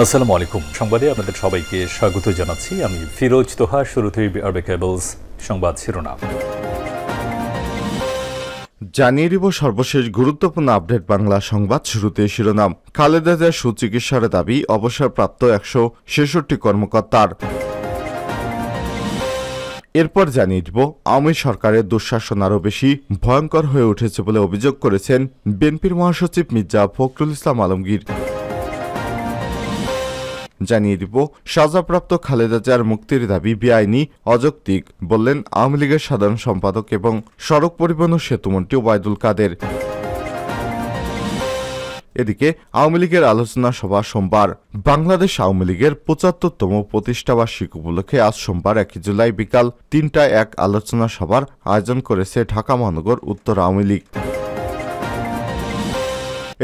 আসসালামু আলাইকুম। সংবাদে আপনাদের সবাইকে স্বাগত জানাচ্ছি। আমি ফিরোজ তোহা। শুরুতেই আরবে কেবলস সংবাদ শিরোনাম জানিয়ে দিব সর্বশেষ গুরুত্বপূর্ণ আপডেট বাংলা সংবাদ। শুরুতে শিরোনাম, খালেদা জিয়ার সুচিকিৎসার দাবি অবসরপ্রাপ্ত 166 কর্মকর্তার। এরপর জানিয়ে দিব আওয়ামী সরকারের দুঃশাসন আরও বেশি ভয়ঙ্কর হয়ে উঠেছে বলে অভিযোগ করেছেন বিএনপির মহাসচিব মির্জা ফখরুল ইসলাম আলমগীর। জানিয়ে দিব সাজাপ্রাপ্ত খালেদা জিয়ার মুক্তির দাবি বেআইনি, অযৌক্তিক বললেন আওয়ামী লীগের সাধারণ সম্পাদক এবং সড়ক পরিবহন ও সেতুমন্ত্রী ওবায়দুল কাদের। এদিকে আওয়ামী লীগের আলোচনা সভা সোমবার। বাংলাদেশ আওয়ামী লীগের ৭৫তম প্রতিষ্ঠাবার্ষিকী উপলক্ষে আজ সোমবার 1 জুলাই বিকাল ৩টায় এক আলোচনা সভার আয়োজন করেছে ঢাকা মহানগর উত্তর আওয়ামী লীগ।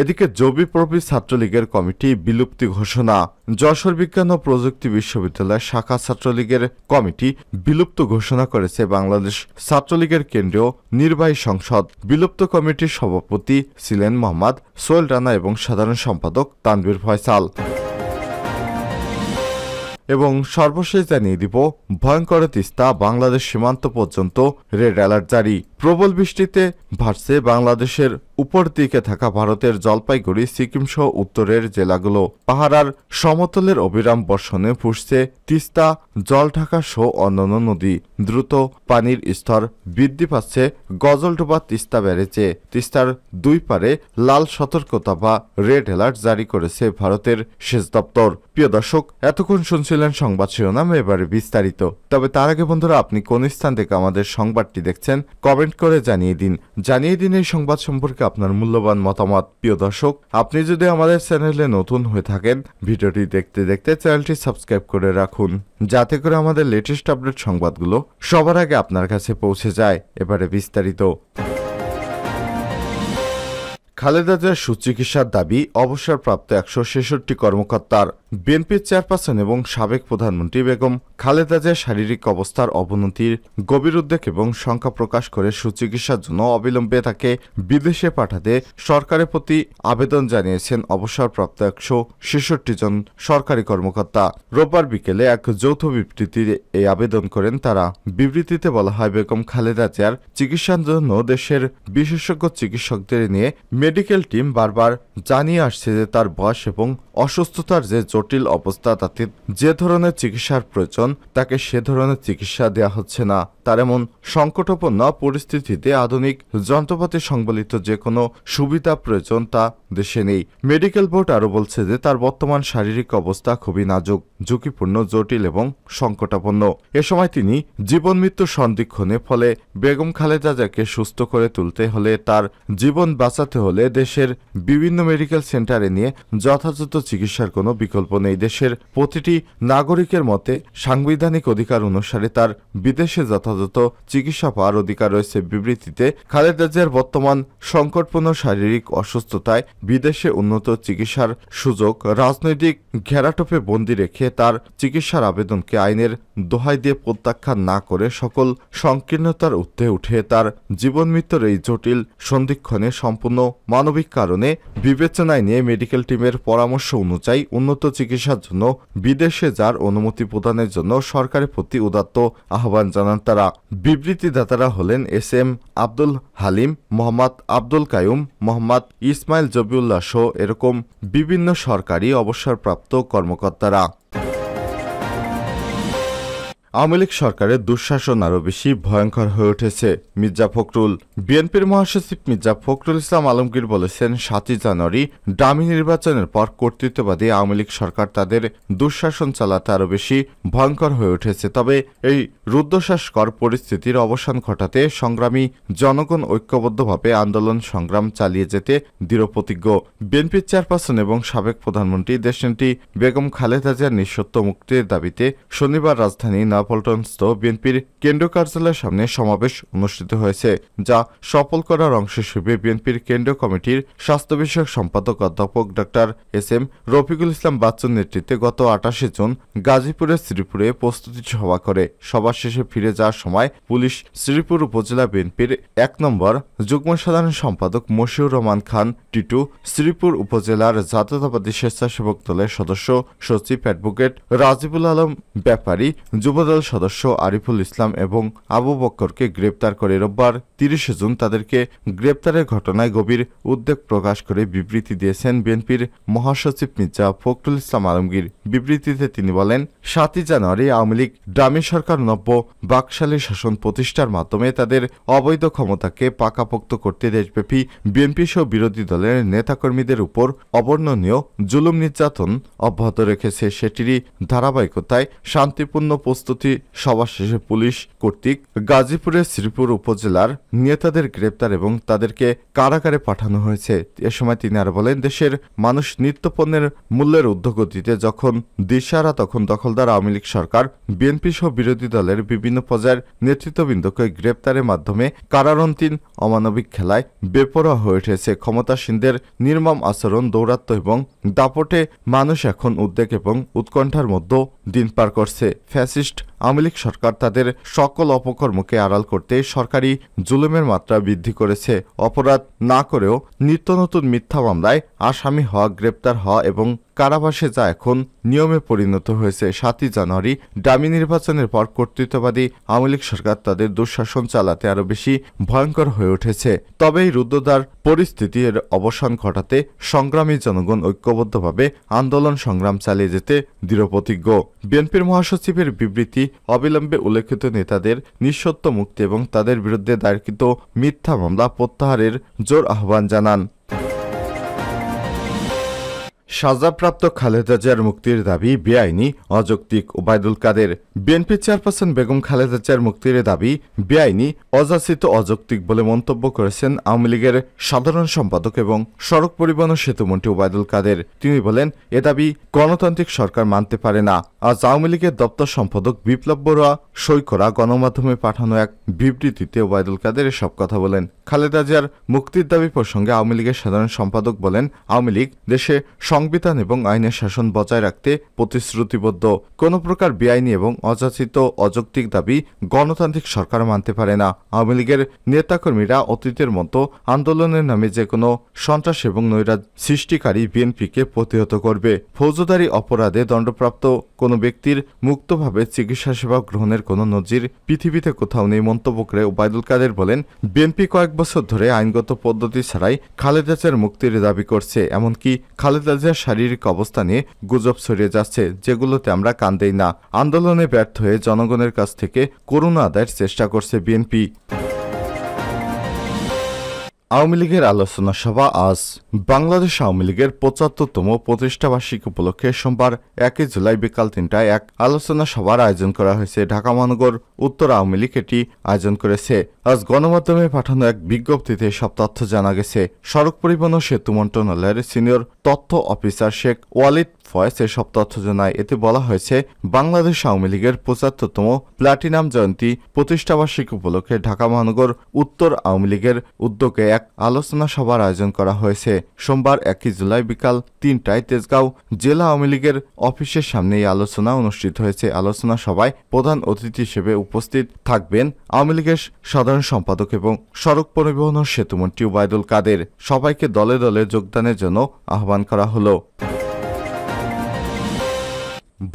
এদিকে জবি প্রবি ছাত্রলীগের কমিটি বিলুপ্তি ঘোষণা। যশোর বিজ্ঞান ও প্রযুক্তি বিশ্ববিদ্যালয়ের শাখা ছাত্রলীগের কমিটি বিলুপ্ত ঘোষণা করেছে বাংলাদেশ ছাত্রলীগের কেন্দ্রীয় নির্বাহী সংসদ। বিলুপ্ত কমিটির সভাপতি ছিলেন মোহাম্মদ সোহেল রানা এবং সাধারণ সম্পাদক তানভীর ফয়সাল। এবং সর্বশেষ জানিয়ে দিব ভয়ঙ্কর তিস্তা, বাংলাদেশ সীমান্ত পর্যন্ত রেড অ্যালার্ট জারি। প্রবল বৃষ্টিতে ভাসছে বাংলাদেশের উপর দিকে থাকা ভারতের জলপাইগুড়ি, সিকিম সহ উত্তরের জেলাগুলো। পাহাড়ার সমতলের অবিরাম বর্ষণে ফুসছে তিস্তা, জলঢাকা সহ অন্যান্য নদী। দ্রুত পানির স্তর বৃদ্ধি পাচ্ছে গজলডোবা তিস্তা ব্যারেজে। তিস্তার দুই পারে লাল সতর্কতা বা রেড অ্যালার্ট জারি করেছে ভারতের সেচ দপ্তর। প্রিয় দর্শক, এতক্ষণ শুনছিলেন সংবাদ শিরোনাম, এবারে বিস্তারিত। তবে তার আগে বন্ধুরা, আপনি কোন স্থান থেকে আমাদের সংবাদটি দেখছেন কমেন্ট করে জানিয়ে দিন এই সংবাদ সম্পর্কে আপনার মূল্যবান মতামত। প্রিয় দর্শক, আপনি যদি আমাদের চ্যানেলে নতুন হয়ে থাকেন, ভিডিওটি দেখতে দেখতে চ্যানেলটি সাবস্ক্রাইব করে রাখুন, যাতে করে আমাদের লেটেস্ট আপডেট সংবাদগুলো সবার আগে আপনার কাছে পৌঁছে যায়। এবারে বিস্তারিত। খালেদা জিয়ার সুচিকিৎসার দাবি অবসরপ্রাপ্ত 166 কর্মকর্তার। বিএনপির চেয়ারপারসন এবং সাবেক প্রধানমন্ত্রী বেগম খালেদা জিয়ার শারীরিক অবস্থার অবনতির গভীর উদ্বেগ এবং শঙ্কা প্রকাশ করে সুচিকিৎসার জন্য অবিলম্বে তাকে বিদেশে পাঠাতে সরকারের প্রতি আবেদন জানিয়েছেন অবসরপ্রাপ্ত 166 জন সরকারি কর্মকর্তা। রোববার বিকেলে এক যৌথ বিবৃতিতে এই আবেদন করেন তারা। বিবৃতিতে বলা হয়, বেগম খালেদা জিয়ার চিকিৎসার জন্য দেশের বিশেষজ্ঞ চিকিৎসকদের নিয়ে মেডিকেল টিম বারবার জানিয়ে আসছে যে তার বয়স এবং অসুস্থতার যে জটিল অবস্থা, তাতে যে ধরনের চিকিৎসার প্রয়োজন তাকে সে ধরনের চিকিৎসা দেওয়া হচ্ছে না। তার এমন সংকটাপন্ন পরিস্থিতিতে আধুনিক যন্ত্রপাতি সংবলিত যে কোনো সুবিধা প্রয়োজন তা দেশে নেই। মেডিকেল বোর্ড আরও বলছে যে তার বর্তমান শারীরিক অবস্থা খুবই নাজুক, ঝুঁকিপূর্ণ, জটিল এবং সংকটাপন্ন। এ সময় তিনি জীবন মৃত্যু সন্ধিক্ষণে। ফলে বেগম খালেদা জিয়াকে সুস্থ করে তুলতে হলে, তার জীবন বাঁচাতে হলে দেশের বিভিন্ন মেডিকেল সেন্টারে নিয়ে যথাযথ চিকিৎসার কোনো বিকল্প নেই। দেশের প্রতিটি নাগরিকের মতে সাংবিধানিক অধিকার অনুসারে তার বিদেশে যথাযথ চিকিৎসা পাওয়ার অধিকার রয়েছে। বিবৃতিতে খালেদা জিয়ার বর্তমান সংকটপূর্ণ শারীরিক অসুস্থতায় বিদেশে উন্নত চিকিৎসার সুযোগ রাজনৈতিক ঘেরাটোপে বন্দী রেখে তার চিকিৎসার আবেদনকে আইনের দোহাই দিয়ে প্রত্যাখ্যান না করে সকল সংকীর্ণতার ঊর্ধ্বে উঠে তার জীবন মৃত্যুর এই জটিল সন্ধিক্ষণে সম্পূর্ণ মানবিক কারণে বিবেচনায় নিয়ে মেডিকেল টিমের পরামর্শ অনুযায়ী উন্নত চিকিৎসার জন্য বিদেশে যার অনুমতি প্রদানের জন্য সরকারের প্রতি উদাত্ত আহ্বান জানান তারা। বিবৃতিদাতারা হলেন এস.এম. আব্দুল হালিম, মোহাম্মদ আব্দুল কাইয়ুম, মোহাম্মদ ইসমাইল জবিউল্লাহ সহ এরকম বিভিন্ন সরকারি অবসরপ্রাপ্ত কর্মকর্তারা। আওয়ামী লীগ সরকারের দুঃশাসন আরও বেশি ভয়ঙ্কর হয়ে উঠেছে। মির্জা ফখরুল। বিএনপির মহাসচিব মির্জা ফখরুল ইসলাম আলমগীর বলেছেন, 7 জানুয়ারি ডামি নির্বাচনের পর কর্তৃত্ববাদী আওয়ামী লীগ সরকার তাদের দুঃশাসন চালাতে আরও বেশি ভয়ঙ্কর হয়ে উঠেছে। তবে এই রুদ্ধশ্বাসকর পরিস্থিতির অবসান ঘটাতে সংগ্রামী জনগণ ঐক্যবদ্ধভাবে আন্দোলন সংগ্রাম চালিয়ে যেতে দৃঢ়প্রতিজ্ঞ। বিএনপির চেয়ারপারসন এবং সাবেক প্রধানমন্ত্রী দেশনেত্রী বেগম খালেদা জিয়ার নিঃশর্ত মুক্তির দাবিতে শনিবার রাজধানী নয়াপল্টনস্থ বিএনপির কেন্দ্রীয় কার্যালয়ের সামনে সমাবেশ অনুষ্ঠিত হয়েছে, যা সফল করার অংশ হিসেবে বিএনপির কেন্দ্রীয় কমিটির স্বাস্থ্য বিষয়ক সম্পাদক অধ্যাপক ডক্টর এস.এম. রফিকুল ইসলাম বাচ্চুর নেতৃত্বে গত 28 জুন গাজীপুরের শ্রীপুরে প্রস্তুতি সভা করে। সভা শেষে ফিরে যাওয়ার সময় পুলিশ শ্রীপুর উপজেলা বিএনপির 1 নম্বর যুগ্ম সাধারণ সম্পাদক মশিউর রহমান খান টিটু, শ্রীপুর উপজেলার জাতীয়তাবাদী স্বেচ্ছাসেবক দলের সদস্য সচিব অ্যাডভোকেট রাজিবুল আলম ব্যাপারী, যুবদল সদস্য আরিফুল ইসলাম এবং আবু বক্করকে গ্রেপ্তার করে রোববার 30 জুন তাদেরকে গ্রেপ্তারের ঘটনায় গভীর উদ্বেগ প্রকাশ করে বিবৃতি দিয়েছেন বিএনপির মহাসচিব মির্জা ফখরুল ইসলাম আলমগীর। বিবৃতিতে তিনি বলেন, 7 জানুয়ারি আওয়ামী লীগ ডামি সরকার নব্য বাকশালী শাসন প্রতিষ্ঠার মাধ্যমে তাদের অবৈধ ক্ষমতাকে পাকাপোক্ত করতে দেশব্যাপী বিএনপি সহ বিরোধী দলের নেতাকর্মীদের উপর অবর্ণনীয় জুলুম নির্যাতন অব্যাহত রেখেছে। সেটিরই ধারাবাহিকতায় শান্তিপূর্ণ প্রস্তুতি সভা শেষে পুলিশ কর্তৃক গাজীপুরের শ্রীপুর উপজেলার নেতাদের গ্রেপ্তার এবং তাদেরকে কারাগারে পাঠানো হয়েছে। এ সময় তিনি আরো বলেন, দেশের মানুষ নিত্যপণ্যের মূল্যের ঊর্ধ্বগতিতে যখন দিশাহারা, তখন দখলদার আওয়ামী লীগ সরকার বিএনপি সহ বিরোধী দলের বিভিন্ন পর্যায়ের নেতৃত্ববৃন্দকে গ্রেপ্তারের মাধ্যমে কারারন্তিন অমানবিক খেলায় বেপরোয়া হয়ে উঠেছে। ক্ষমতাসীনদের নির্মম আচরণ, দৌরাত্ম্য এবং দাপটে মানুষ এখন উদ্বেগ এবং উৎকণ্ঠার মধ্যে দিন পার করছে। ফ্যাসিস্ট আওয়ামী লীগ সরকার তাদের সকল অপকর্মকে আড়াল করতে সরকারি জুলুমের মাত্রা বৃদ্ধি করেছে। অপরাধ না করেও নিত্য নতুন মিথ্যা মামলায় আসামি হওয়া, গ্রেপ্তার হওয়া এবং কারাবাসে যা এখন নিয়মে পরিণত হয়েছে। 7 জানুয়ারি ডামি নির্বাচনের পর কর্তৃত্ববাদী আওয়ামী লীগ সরকার তাদের দুঃশাসন চালাতে আরও বেশি ভয়ঙ্কর হয়ে উঠেছে। তবে এই রুদ্ধদ্বার পরিস্থিতির অবসান ঘটাতে সংগ্রামী জনগণ ঐক্যবদ্ধভাবে আন্দোলন সংগ্রাম চালিয়ে যেতে দৃঢ়প্রতিজ্ঞ। বিএনপির মহাসচিবের বিবৃতি অবিলম্বে উল্লেখিত নেতাদের নিঃশর্ত মুক্তি এবং তাদের বিরুদ্ধে দায়েরকৃত মিথ্যা মামলা প্রত্যাহারের জোর আহ্বান জানান। সাজাপ্রাপ্ত খালেদা জিয়ার মুক্তির দাবি বেআইনি, অযৌক্তিক ওবায়দুল কাদের। বিএনপি চেয়ারপারসন বেগম খালেদা জিয়ার মুক্তির দাবি বেআইনি, অযাচিত, অযৌক্তিক বলে মন্তব্য করেছেন আওয়ামী লীগের সাধারণ সম্পাদক এবং সড়ক পরিবহন ও সেতুমন্ত্রী ওবায়দুল কাদের। তিনি বলেন, এ দাবি গণতান্ত্রিক সরকার মানতে পারে না। আজ আওয়ামী লীগের দপ্তর সম্পাদক বিপ্লব বড়ুয়া সই করা গণমাধ্যমে পাঠানো এক বিবৃতিতে ওবায়দুল কাদের এসব কথা বলেন। খালেদা জিয়ার মুক্তির দাবি প্রসঙ্গে আওয়ামী লীগের সাধারণ সম্পাদক বলেন, আওয়ামী লীগ দেশে সংবিধান এবং আইনের শাসন বজায় রাখতে প্রতিশ্রুতিবদ্ধ। কোনো প্রকার বেআইনি এবং অযাচিত, অযৌক্তিক দাবি গণতান্ত্রিক সরকার মানতে পারে না। আওয়ামী লীগের নেতাকর্মীরা অতীতের মতো আন্দোলনের নামে যে কোনো সন্ত্রাস এবং নৈরাজ্য সৃষ্টিকারী বিএনপিকে প্রতিহত করবে। ফৌজদারি অপরাধে দণ্ডপ্রাপ্ত কোনো ব্যক্তির মুক্তভাবে চিকিৎসা সেবা গ্রহণের কোনো নজির পৃথিবীতে কোথাও নেই মন্তব্য করে ওবায়দুল কাদের বলেন, বিএনপি কয়েক বছর ধরে আইনগত পদ্ধতি ছাড়াই খালেদা জিয়ার মুক্তির দাবি করছে। এমনকি খালেদা জিয়ার শারীরিক অবস্থা নিয়ে গুজব ছড়িয়ে যাচ্ছে, যেগুলোতে আমরা কান দেই না। আন্দোলনে ব্যর্থ হয়ে জনগণের কাছ থেকে করুণা আদায়ের চেষ্টা করছে বিএনপি। আওয়ামী লীগের আলোচনা সভা আজ। বাংলাদেশ আওয়ামী লীগের ৭৫তম প্রতিষ্ঠাবার্ষিকী উপলক্ষে সোমবার 1 জুলাই বিকাল 3টায় এক আলোচনা সভার আয়োজন করা হয়েছে। ঢাকা মহানগর উত্তর আওয়ামী লীগ এটি আয়োজন করেছে। আজ গণমাধ্যমে পাঠানো এক বিজ্ঞপ্তিতে সব তথ্য জানা গেছে। সড়ক পরিবহন ও সেতু মন্ত্রণালয়ের সিনিয়র তথ্য অফিসার শেখ ওয়ালিদ ফয়েজ এসব তথ্য জানায়। এতে বলা হয়েছে, বাংলাদেশ আওয়ামী লীগের ৭৫তম প্লাটিনাম জয়ন্তী প্রতিষ্ঠাবার্ষিকী উপলক্ষে ঢাকা মহানগর উত্তর আওয়ামী লীগের উদ্যোগে এক আলোচনা সভার আয়োজন করা হয়েছে। সোমবার 1 জুলাই বিকাল 3টায় তেজগাঁও জেলা আওয়ামী লীগের অফিসের সামনে এই আলোচনা অনুষ্ঠিত হয়েছে। আলোচনা সভায় প্রধান অতিথি হিসেবে উপস্থিত থাকবেন আওয়ামী লীগের সাধারণ সম্পাদক এবং সড়ক পরিবহন ও সেতুমন্ত্রী ওবায়দুল কাদের। সবাইকে দলে দলে যোগদানের জন্য আহ্বান করা হলো।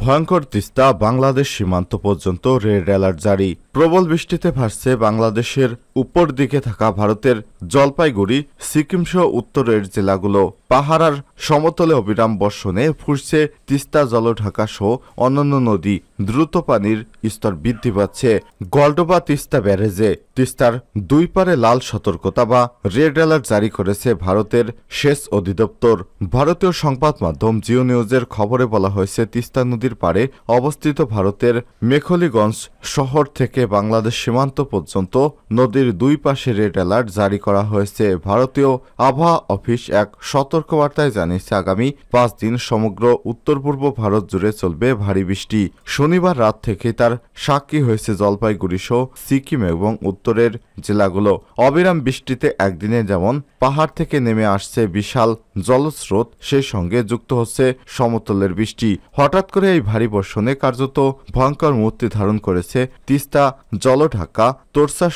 ভয়ঙ্কর তিস্তা, বাংলাদেশ সীমান্ত পর্যন্ত রেড অ্যালার্ট জারি। প্রবল বৃষ্টিতে ভাসছে বাংলাদেশের উপর দিকে থাকা ভারতের জলপাইগুড়ি, সিকিম সহ উত্তরের জেলাগুলো। পাহাড়ার সমতলে অবিরাম বর্ষণে ফুসছে তিস্তা জলঢাকা সহ অন্যান্য নদী। দ্রুত পানির স্তর বৃদ্ধি পাচ্ছে গলডোবা তিস্তা ব্যারেজে। তিস্তার দুই পারে লাল সতর্কতা বা রেড অ্যালার্ট জারি করেছে ভারতের সেচ অধিদপ্তর। ভারতীয় সংবাদ মাধ্যম জিও নিউজের খবরে বলা হয়েছে, তিস্তা নদীর পারে অবস্থিত ভারতের মেখলিগঞ্জ শহর থেকে বাংলাদেশ সীমান্ত পর্যন্ত নদীর দুই পাশে রেড অ্যালার্ট জারি করা হয়েছে। ভারতীয় আবহাওয়া অফিস এক সতর্কবার্তায় জানিয়েছে, জানিয়েছে আগামী 5 দিন সমগ্র উত্তর পূর্ব ভারত জুড়ে চলবে ভারী বৃষ্টি। শনিবার রাত থেকে তার সাক্ষী হয়েছে জলপাইগুড়ি সহ সিকিম এবং উত্তরের জেলাগুলো। অবিরাম বৃষ্টিতে একদিনে যেমন পাহাড় থেকে নেমে আসছে বিশাল জলস্রোত, সেই সঙ্গে যুক্ত হচ্ছে সমতলের বৃষ্টি। হঠাৎ করে এই ভারী বর্ষণে কার্যত ভয়ঙ্কর মূর্তি ধারণ করেছে তিস্তা জলঢাকা তোরসা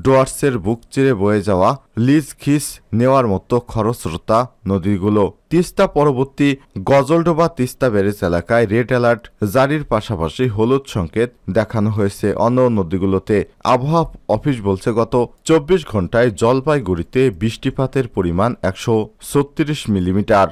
ডুয়ার্সের বুক চিরে বয়ে যাওয়া লিজ খিস নেওয়ার মতো খরস্রোতা নদীগুলো। তিস্তা পরবর্তী গজলডোবা তিস্তা ব্যারেজ এলাকায় রেড অ্যালার্ট জারির পাশাপাশি হলুদ সংকেত দেখানো হয়েছে অন্য নদীগুলোতে। আবহাওয়া অফিস বলছে গত 24 ঘন্টায় জলপাইগুড়িতে বৃষ্টিপাতের পরিমাণ 136 মিলিমিটার।